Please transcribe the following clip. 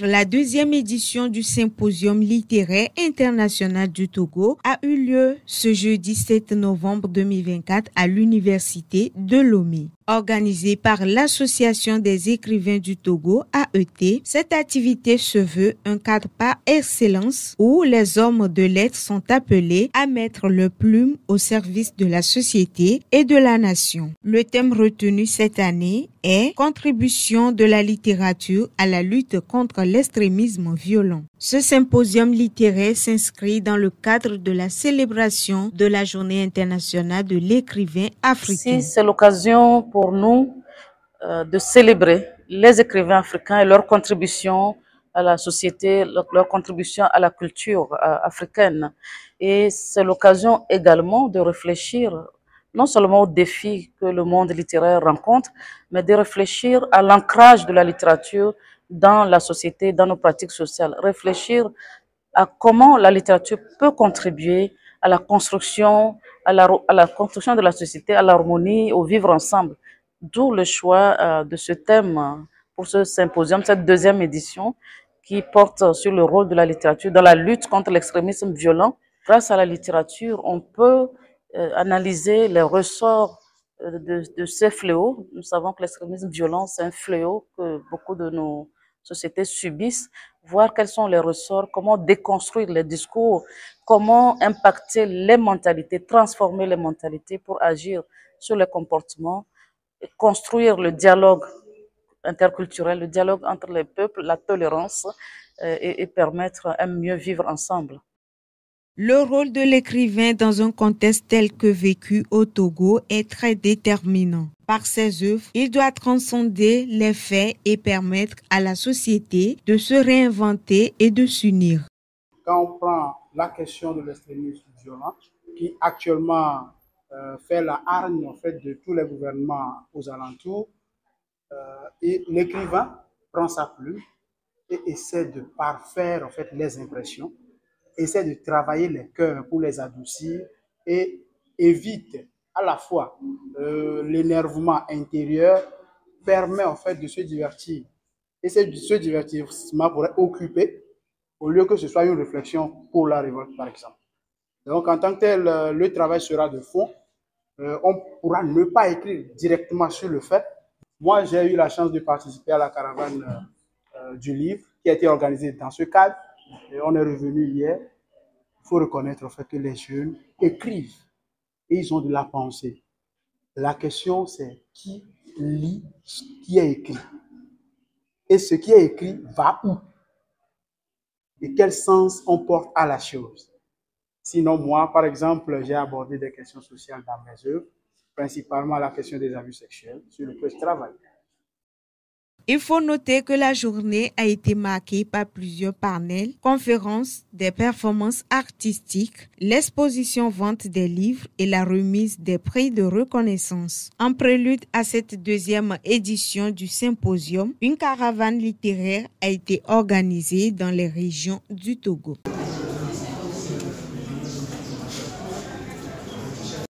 La deuxième édition du Symposium littéraire international du Togo a eu lieu ce jeudi 7 novembre 2024 à l'Université de Lomé. Organisée par l'Association des écrivains du Togo, AET, cette activité se veut un cadre par excellence où les hommes de lettres sont appelés à mettre leur plume au service de la société et de la nation. Le thème retenu cette année est « Contribution de la littérature à la lutte contre l'extrémisme violent ». Ce symposium littéraire s'inscrit dans le cadre de la célébration de la Journée internationale de l'écrivain africain. C'est l'occasion pour nous de célébrer les écrivains africains et leur contribution à la société, leur contribution à la culture africaine. Et c'est l'occasion également de réfléchir non seulement aux défis que le monde littéraire rencontre, mais de réfléchir à l'ancrage de la littérature dans la société, dans nos pratiques sociales. Réfléchir à comment la littérature peut contribuer à la construction, à la construction de la société, à l'harmonie, au vivre ensemble. D'où le choix de ce thème pour ce symposium, cette deuxième édition qui porte sur le rôle de la littérature dans la lutte contre l'extrémisme violent. Grâce à la littérature, on peut analyser les ressorts de ces fléaux. Nous savons que l'extrémisme violent, c'est un fléau que beaucoup de nos sociétés subissent, voir quels sont les ressorts, comment déconstruire les discours, comment impacter les mentalités, transformer les mentalités pour agir sur les comportements, construire le dialogue interculturel, le dialogue entre les peuples, la tolérance et permettre un mieux vivre ensemble. Le rôle de l'écrivain dans un contexte tel que vécu au Togo est très déterminant. Par ses œuvres, il doit transcender les faits et permettre à la société de se réinventer et de s'unir. Quand on prend la question de l'extrémisme violent, qui actuellement fait la hargne en fait, de tous les gouvernements aux alentours, et l'écrivain prend sa plume et essaie de parfaire en fait, les impressions, essaie de travailler les cœurs pour les adoucir et évite à la fois l'énervement intérieur, permet en fait de se divertir. Et ce divertissement pourrait occuper au lieu que ce soit une réflexion pour la révolte, par exemple. Donc, en tant que tel, le travail sera de fond. On pourra ne pas écrire directement sur le fait. Moi, j'ai eu la chance de participer à la caravane du livre qui a été organisée dans ce cadre. Et on est revenu hier. Il faut reconnaître en fait que les jeunes écrivent et ils ont de la pensée. La question, c'est qui lit ce qui est écrit? Et ce qui est écrit va où? Et quel sens on porte à la chose? Sinon, moi, par exemple, j'ai abordé des questions sociales dans mes œuvres, principalement la question des abus sexuels, sur lequel je travaille. Il faut noter que la journée a été marquée par plusieurs panels, conférences, des performances artistiques, l'exposition vente des livres et la remise des prix de reconnaissance. En prélude à cette deuxième édition du symposium, une caravane littéraire a été organisée dans les régions du Togo.